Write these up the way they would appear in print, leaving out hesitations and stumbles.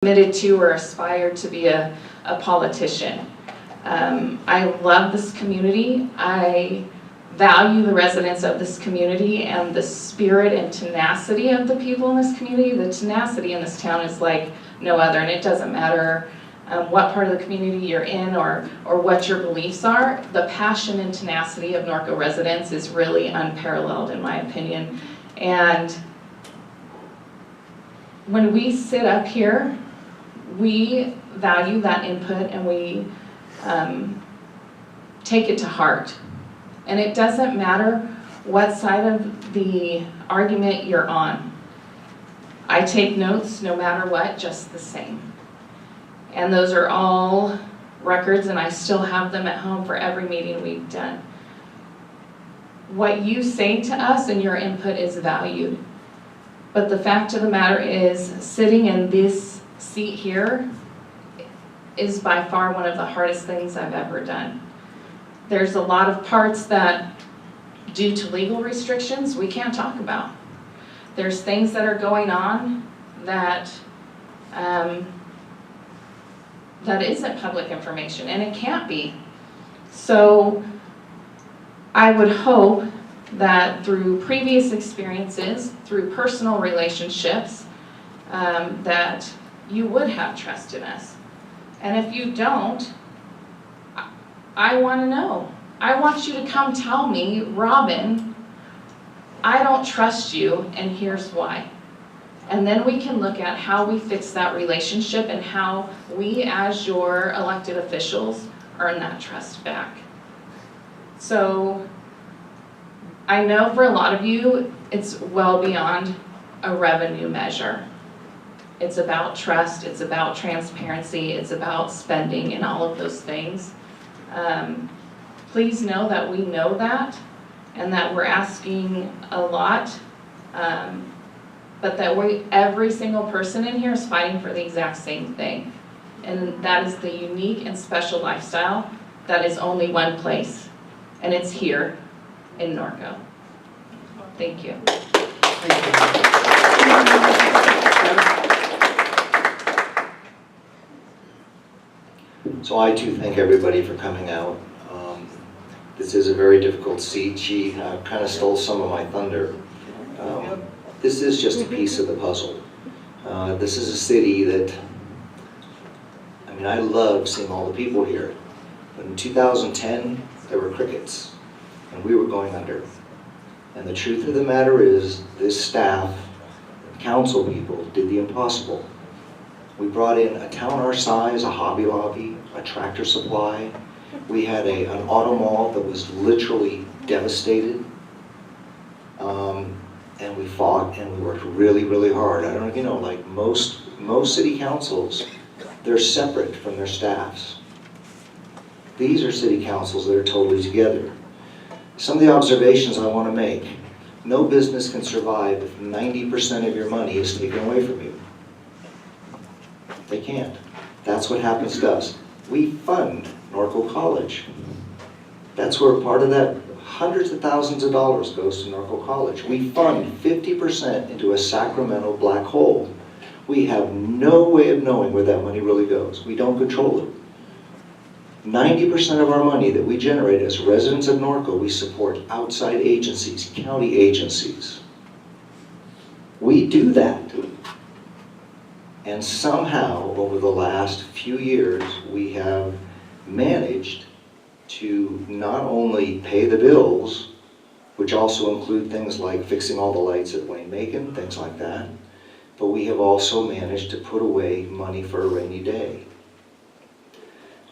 committed to or aspired to be a politician. I love this community. I value the residents of this community and the spirit and tenacity of the people in this community. The tenacity in this town is like no other, and it doesn't matter what part of the community you're in or what your beliefs are. The passion and tenacity of Norco residents is really unparalleled in my opinion. And when we sit up here, we value that input and we take it to heart. And it doesn't matter what side of the argument you're on. I take notes no matter what, just the same. And those are all records, and I still have them at home for every meeting we've done. What you say to us and your input is valued. But the fact of the matter is, sitting in this seat here is by far one of the hardest things I've ever done. There's a lot of parts that, due to legal restrictions, we can't talk about. There's things that are going on that that isn't public information, and it can't be. So I would hope that through previous experiences, through personal relationships, that you would have trust in us. And if you don't, I want to know. I want you to come tell me, Robin, I don't trust you, and here's why. And then we can look at how we fix that relationship and how we, as your elected officials, earn that trust back. So I know for a lot of you, it's well beyond a revenue measure. It's about trust, it's about transparency, it's about spending and all of those things. Please know that we know that and that we're asking a lot, but that every single person in here is fighting for the exact same thing. And that is the unique and special lifestyle that is only one place, and it's here in Norco. Thank you. So I too thank everybody for coming out. This is a very difficult seat. She kind of stole some of my thunder. This is just a piece of the puzzle. This is a city that, I mean, I love seeing all the people here. But in 2010, there were crickets, and we were going under. And the truth of the matter is, this staff, council people, did the impossible. We brought in a town our size, a Hobby Lobby, a Tractor Supply. We had an auto mall that was literally devastated. And we fought and we worked really, really hard. I don't know if you know, like most city councils, they're separate from their staffs. These are city councils that are totally together. Some of the observations I want to make: no business can survive if 90% of your money is taken away from you. They can't. That's what happens to us. We fund Norco College. That's where part of that hundreds of thousands of dollars goes to Norco College. We fund 50% into a Sacramento black hole. We have no way of knowing where that money really goes. We don't control it. 90% of our money that we generate as residents of Norco, we support outside agencies, county agencies. We do that. And somehow, over the last few years, we have managed to not only pay the bills, which also include things like fixing all the lights at Wayne Macon, things like that, but we have also managed to put away money for a rainy day.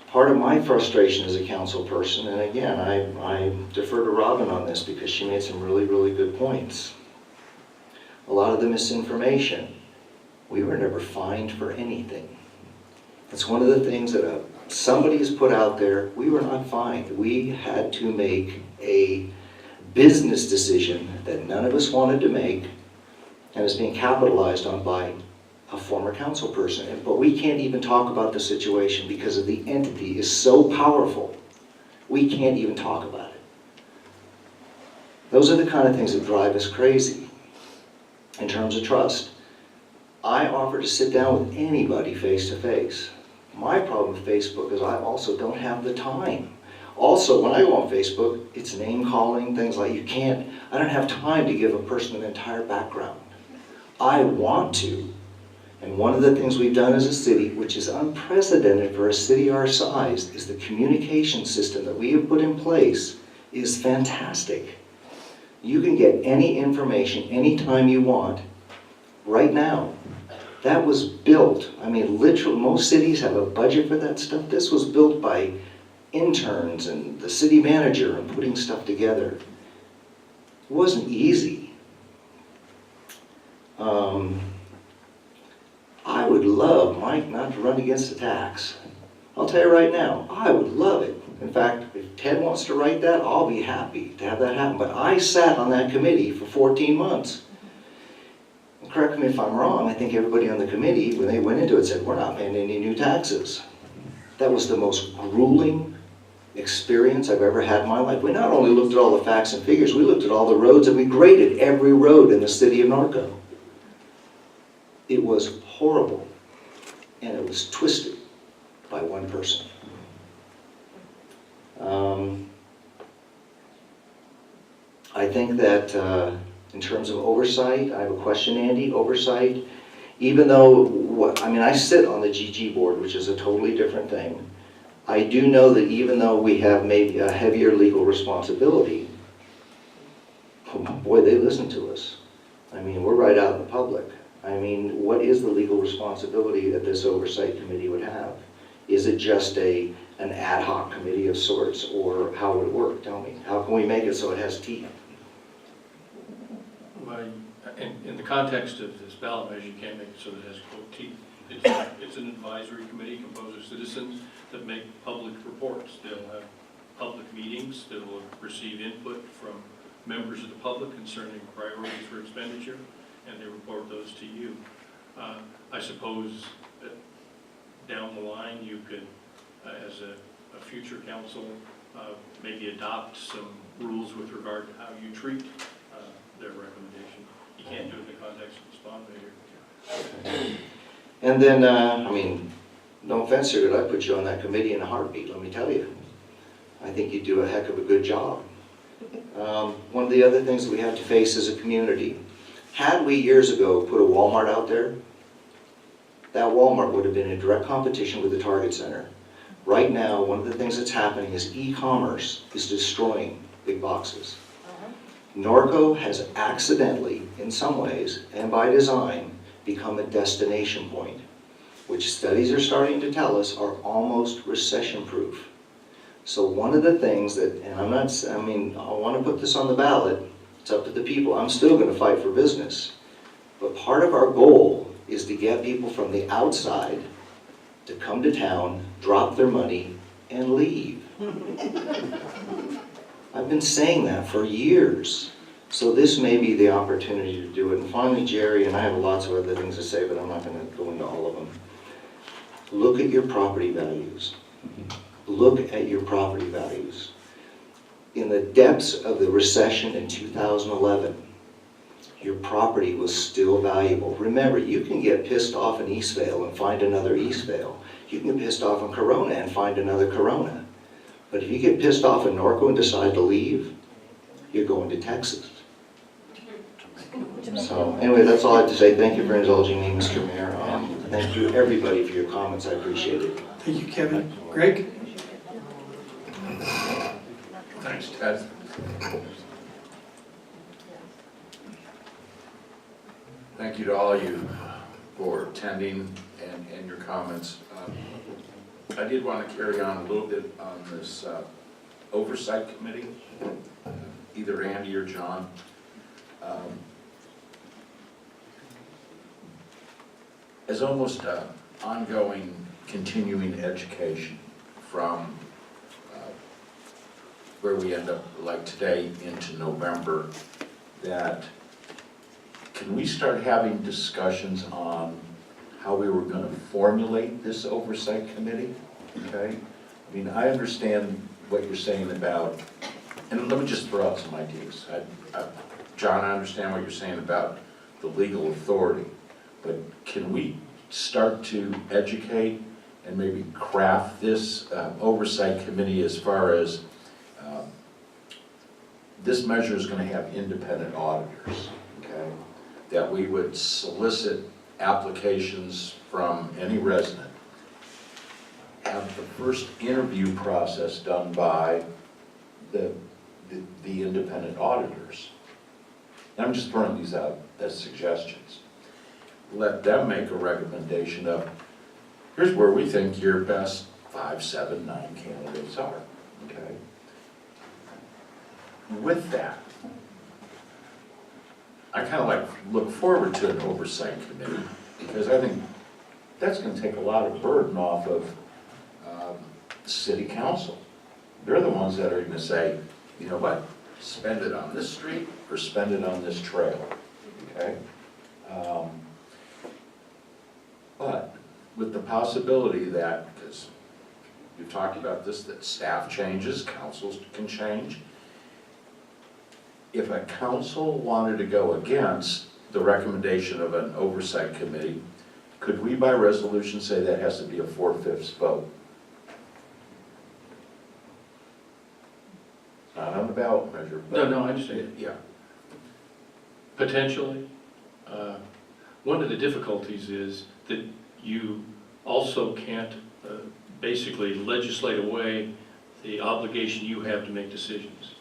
Part of my frustration as a council person, and again, I defer to Robin on this because she made some really, really good points. A lot of the misinformation. We were never fined for anything. It's one of the things that somebody has put out there. We were not fined. We had to make a business decision that none of us wanted to make, and is being capitalized on by a former council person. But we can't even talk about the situation because of the entity is so powerful. We can't even talk about it. Those are the kind of things that drive us crazy in terms of trust. I offer to sit down with anybody face to face. My problem with Facebook is I also don't have the time. Also, when I go on Facebook, it's name calling, things like I don't have time to give a person an entire background. I want to. And one of the things we've done as a city, which is unprecedented for a city our size, is the communication system that we have put in place is fantastic. You can get any information anytime you want, right now. That was built, I mean, literally, most cities have a budget for that stuff. This was built by interns and the city manager and putting stuff together. It wasn't easy. I would love Mike not to run against the tax. I'll tell you right now, I would love it. In fact, if Ted wants to write that, I'll be happy to have that happen. But I sat on that committee for 14 months. And correct me if I'm wrong, I think everybody on the committee, when they went into it, said, we're not paying any new taxes. That was the most grueling experience I've ever had in my life. We not only looked at all the facts and figures, we looked at all the roads, and we graded every road in the city of Norco. It was horrible, and it was twisted by one person. I think that in terms of oversight, I have a question, Andy, oversight, even though, I sit on the GG board, which is a totally different thing. I do know that even though we have maybe a heavier legal responsibility, boy, they listen to us. I mean, we're right out in the public. I mean, what is the legal responsibility that this oversight committee would have? Is it just an ad hoc committee of sorts, or how would it work? Tell me. How can we make it so it has teeth? Well, in the context of this ballot measure, you can't make it so that it has quote teeth. It's an advisory committee composed of citizens that make public reports. They'll have public meetings. They will receive input from members of the public concerning priorities for expenditure, and they report those to you. I suppose that down the line you could, as a future council, maybe adopt some rules with regard to how you treat their recommendation. You can't do it in the context of the bond measure. And then, no offense here, but I put you on that committee in a heartbeat, let me tell you. I think you do a heck of a good job. One of the other things that we have to face as a community, had we years ago put a Walmart out there, that Walmart would have been in direct competition with the Target Center. Right now, one of the things that's happening is e-commerce is destroying big boxes. Norco has accidentally, in some ways, and by design, become a destination point, which studies are starting to tell us are almost recession-proof. So one of the things that, and I want to put this on the ballot, it's up to the people, I'm still going to fight for business. But part of our goal is to get people from the outside to come to town, drop their money, and leave. I've been saying that for years. So this may be the opportunity to do it. And finally, Jerry, and I have lots of other things to say, but I'm not going to go into all of them. Look at your property values. Look at your property values. In the depths of the recession in 2011, your property was still valuable. Remember, you can get pissed off in Eastvale and find another Eastvale. You can get pissed off in Corona and find another Corona. But if you get pissed off in Norco and decide to leave, you're going to Texas. So anyway, that's all I have to say. Thank you for indulging me, Mr. Mayor. Thank you, everybody, for your comments. I appreciate it. Thank you, Kevin. Greg? Thanks, Ted. Thank you to all of you for attending and your comments. I did want to carry on a little bit on this oversight committee, either Andy or John. As almost ongoing continuing education from where we end up like today into November, that can we start having discussions on how we were going to formulate this oversight committee? Okay, I mean, I understand what you're saying about, and let me just throw out some ideas. John, I understand what you're saying about the legal authority, but can we start to educate and maybe craft this oversight committee as far as this measure is going to have independent auditors, okay? That we would solicit applications from any resident, have the first interview process done by the independent auditors. And I'm just throwing these out as suggestions. Let them make a recommendation of, here's where we think your best 5, 7, 9 candidates are, okay? With that, I kind of look forward to an oversight committee, because I think that's going to take a lot of burden off of city council. They're the ones that are going to say, you know what, spend it on this street or spend it on this trail, okay? But with the possibility that, because you've talked about this, that staff changes, councils can change. If a council wanted to go against the recommendation of an oversight committee, could we by resolution say that has to be a 4/5 vote? Not on the ballot measure, but. No, I understand. Yeah. Potentially. One of the difficulties is that you also can't basically legislate away the obligation you have to make decisions.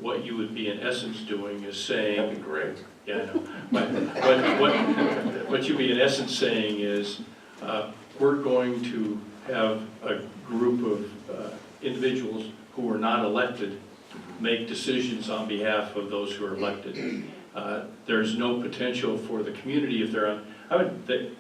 What you would be in essence doing is saying... That'd be great. Yeah, I know. But what you'd be in essence saying is, we're going to have a group of individuals who are not elected make decisions on behalf of those who are elected. There's no potential for the community if they're on, I would think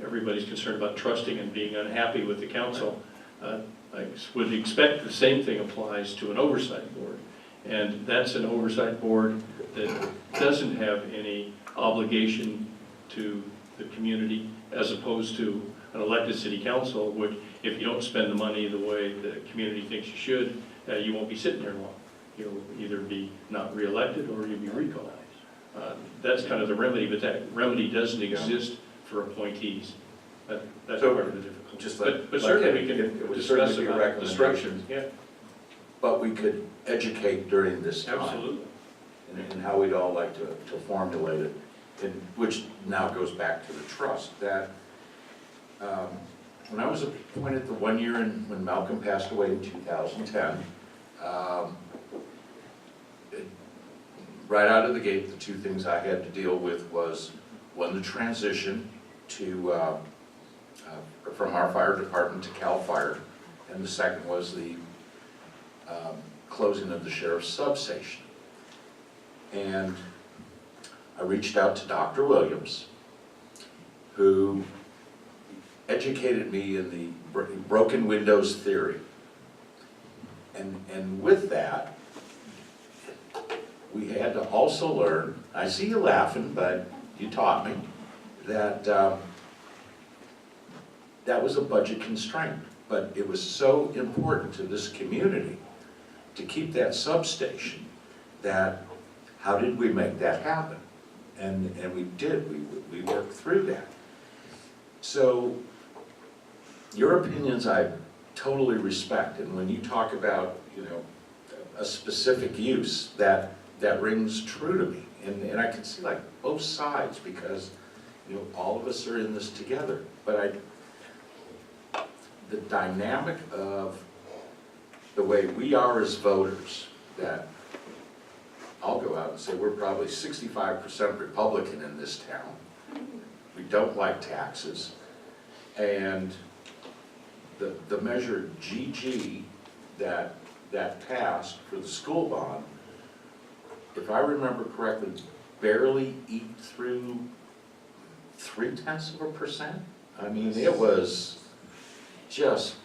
everybody's concerned about trusting and being unhappy with the council. I would expect the same thing applies to an oversight board. And that's an oversight board that doesn't have any obligation to the community as opposed to an elected city council, which if you don't spend the money the way the community thinks you should, you won't be sitting there long. You'll either be not reelected or you'll be recalled. That's kind of the remedy, but that remedy doesn't exist for appointees. That's So, part of the difficulty. just But certainly we it can would discuss certainly be a about the structure. recommendation. Yeah, But we could educate during this time. absolutely. And how we'd all like to formulate it, and which now goes back to the trust, that when I was appointed the 1 year when Malcolm passed away in 2010, right out of the gate, the two things I had to deal with was, one, the transition to, from our fire department to CAL FIRE, and the second was the closing of the sheriff's substation. And I reached out to Dr. Williams, who educated me in the broken windows theory. And with that, we had to also learn, I see you laughing, but you taught me, that that was a budget constraint. But it was so important to this community to keep that substation that how did we make that happen? And we did, we worked through that. So your opinions I totally respect, and when you talk about, you know, a specific use, that rings true to me. And I can see like both sides, because, you know, all of us are in this together. But the dynamic of the way we are as voters, that I'll go out and say we're probably 65% Republican in this town. We don't like taxes. And the measure GG that passed for the school bond, if I remember correctly, barely eked through 0.3%. I mean, it was just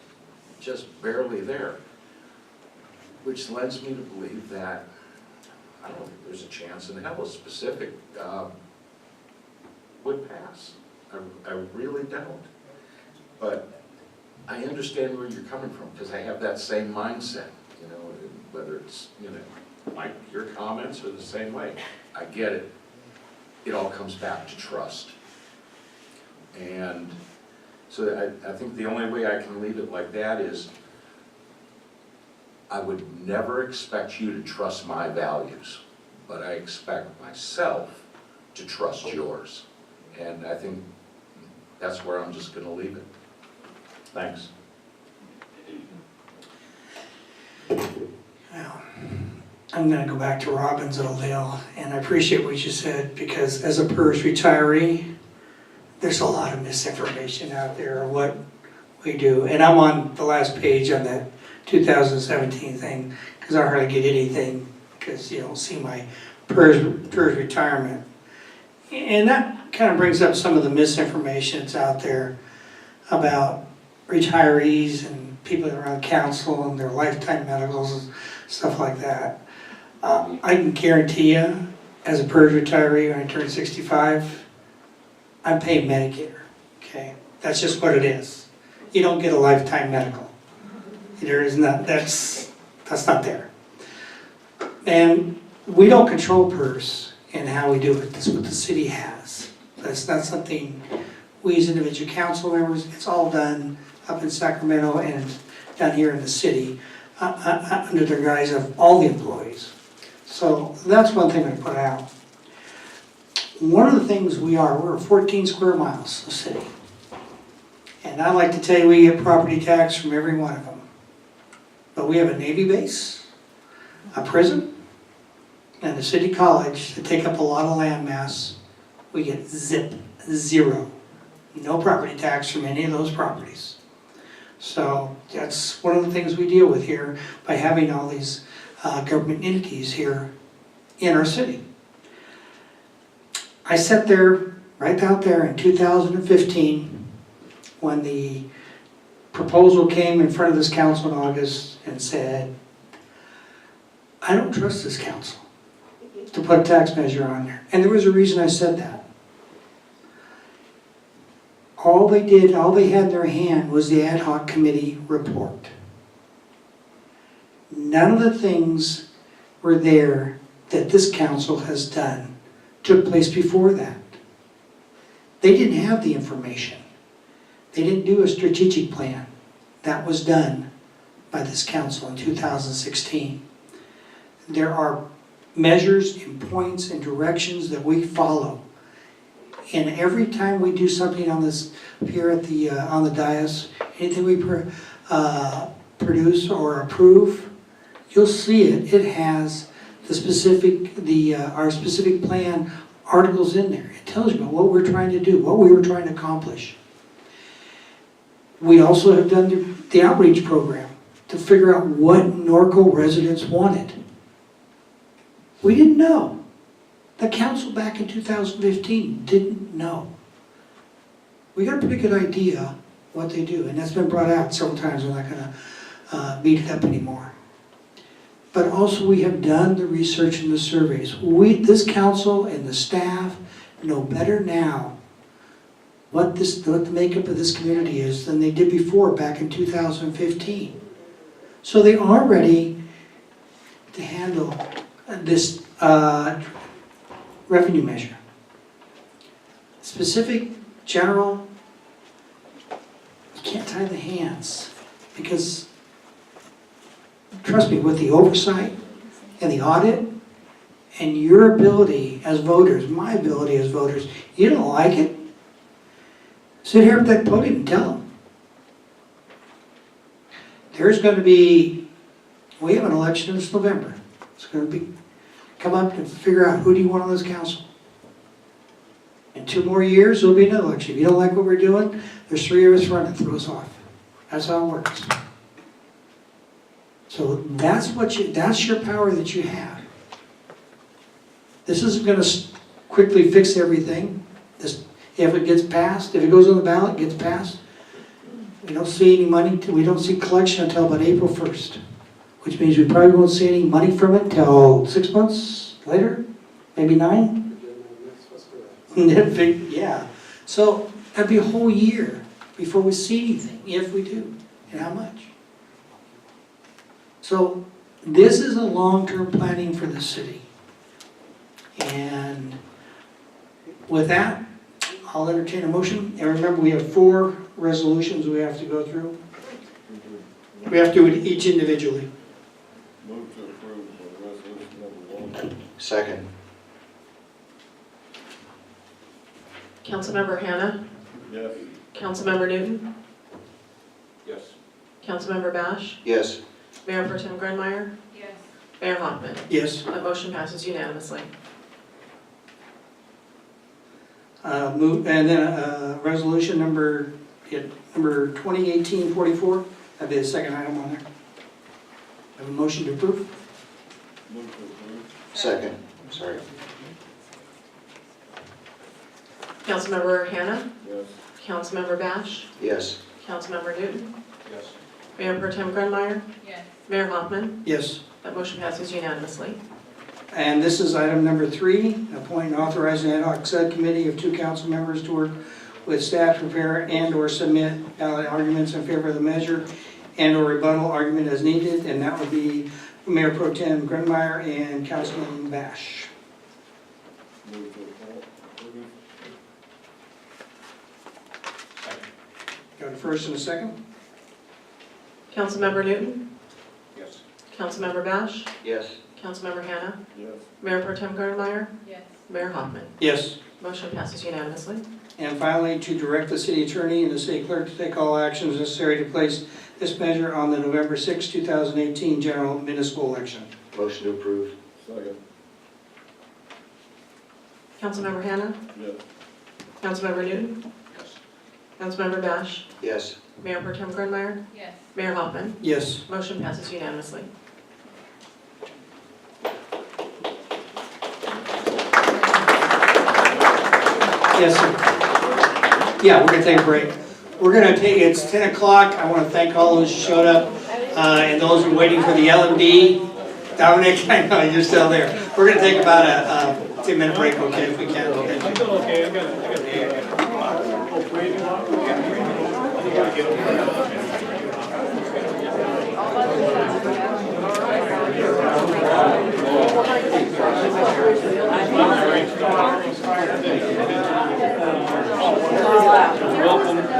barely there, which lends me to believe that I don't think there's a chance in hell a specific would pass. I really don't. But I understand where you're coming from, because I have that same mindset, you know, whether it's, you know, like your comments are the same way. I get it. it all comes back to trust. And so I think the only way I can leave it like that is I would never expect you to trust my values, but I expect myself to trust yours. And I think that's where I'm just gonna leave it. Thanks. Well, I'm gonna go back to Robin's old deal, and I appreciate what you said, because as a PERS retiree, there's a lot of misinformation out there of what we do. And I'm on the last page on that 2017 thing, because I hardly get anything, because you don't see my PERS retirement. And that kind of brings up some of the misinformation that's out there about retirees and people that are on council and their lifetime medicals and stuff like that. I can guarantee you, as a PERS retiree, when I turn 65, I'm paying Medicare, okay? That's just what it is. You don't get a lifetime medical. There is not, that's not there. And we don't control PERS and how we do it. That's what the city has. That's not something we as individual council members, it's all done up in Sacramento and down here in the city under the guise of all the employees. So that's one thing I put out. One of the things we're 14 square miles of city. And I like to tell you we get property tax from every one of them. But we have a Navy base, a prison, and a city college that take up a lot of land mass. We get zero. No property tax from any of those properties. So that's one of the things we deal with here by having all these government entities here in our city. I sat there, right out there in 2015, when the proposal came in front of this council in August and said, I don't trust this council to put a tax measure on there. And there was a reason I said that. All they had in their hand was the ad hoc committee report. None of the things were there that this council has done took place before that. They didn't have the information. They didn't do a strategic plan. That was done by this council in 2016. There are measures and points and directions that we follow. And every time we do something on this, here at the, on the dais, anything we produce or approve, you'll see it. It has the specific, our specific plan articles in there. It tells you about what we're trying to do, what we were trying to accomplish. We also have done the outreach program to figure out what Norco residents wanted. We didn't know. The council back in 2015 didn't know. We got a pretty good idea what they do, and that's been brought out several times. We're not going to beat it up anymore. But also we have done the research and the surveys. This council and the staff know better now what the makeup of this community is than they did before back in 2015. So they are ready to handle this revenue measure. Specific, general, you can't tie the hands, because trust me, with the oversight and the audit and your ability as voters, my ability as voters, you don't like it, sit here at that podium and tell them. There's going to be, we have an election this November. It's going to be, come up and figure out who do you want on this council. In 2 more years, there'll be another election. If you don't like what we're doing, there's 3 of us running, throw us off. That's how it works. So that's your power that you have. This isn't going to quickly fix everything. If it gets passed, if it goes on the ballot, gets passed, we don't see any money, we don't see collection until about April 1st, which means we probably won't see any money from it until 6 months later, maybe 9. Yeah, so that'd be a whole year before we see anything, if we do, and how much. So this is a long-term planning for the city. And With that, I'll entertain a motion. And remember, we have 4 resolutions we have to go through. We have to do it each individually. Move to approve resolution number 1. Second. Councilmember Hannah, Yes. Councilmember Newton, Yes. Councilmember Bash, Yes. Mayor Pro Tem Grunmeyer, Yes. Mayor Hoffman. Yes. That motion passes unanimously. And then resolution number 2018-44, that'd be the second item on there. Have a motion to approve? Move to approve. Second. Sorry. Councilmember Hannah, Yes. Councilmember Bash, Yes. Councilmember Newton, Yes. Mayor Pro Tem Grunmeyer, Yes. Mayor Hoffman. Yes. That motion passes unanimously. And this is item number 3, appoint and authorize an ad hoc subcommittee of 2 council members to work with staff to prepare and/or submit valid arguments in favor of the measure and/or rebuttal argument as needed, and that would be Mayor Pro Tem Grunmeyer and Councilman Bash. Move to approve. Got a first and a second? Councilmember Newton, Yes. Councilmember Bash, Yes. Councilmember Hannah, Yes. Mayor Pro Tem Grunmeyer, Yes. Mayor Hoffman. Yes. Motion passes unanimously. And finally, to direct the city attorney and the city clerk to take all actions necessary to place this measure on the November 6, 2018 general municipal election. Motion to approve. Second. Councilmember Hannah, Yes. Councilmember Newton, Yes. Councilmember Bash, Yes. Mayor Pro Tem Grunmeyer, Yes. Mayor Hoffman. Yes. Motion passes unanimously. Yes, sir. Yeah, we're gonna take a break. It's 10 o'clock. I wanna thank all those who showed up, and those who are waiting for the LMD. Dominic, I know you're still there. We're gonna take about a 2-minute break, okay, if we can. Okay, I got it.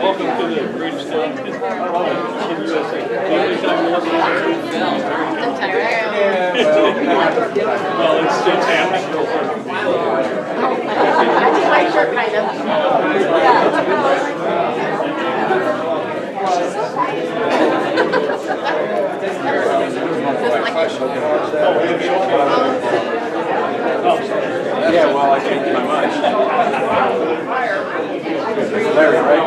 Welcome to the greatest town in USA. Well, it's happening real quick. I did my shirt kind of. Yeah, well, I changed my mind. Larry, right?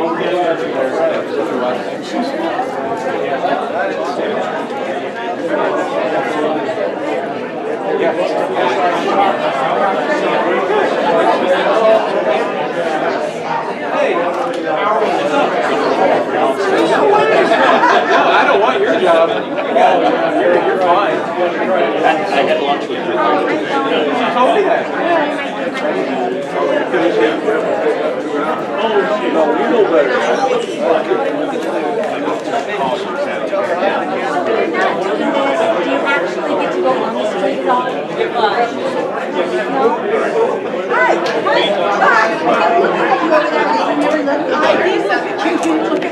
I don't want your job. You're fine. I had lunch with you. She told me that. No, you know better. Do you actually get to go on the street at all? Hi. Hi. Hi.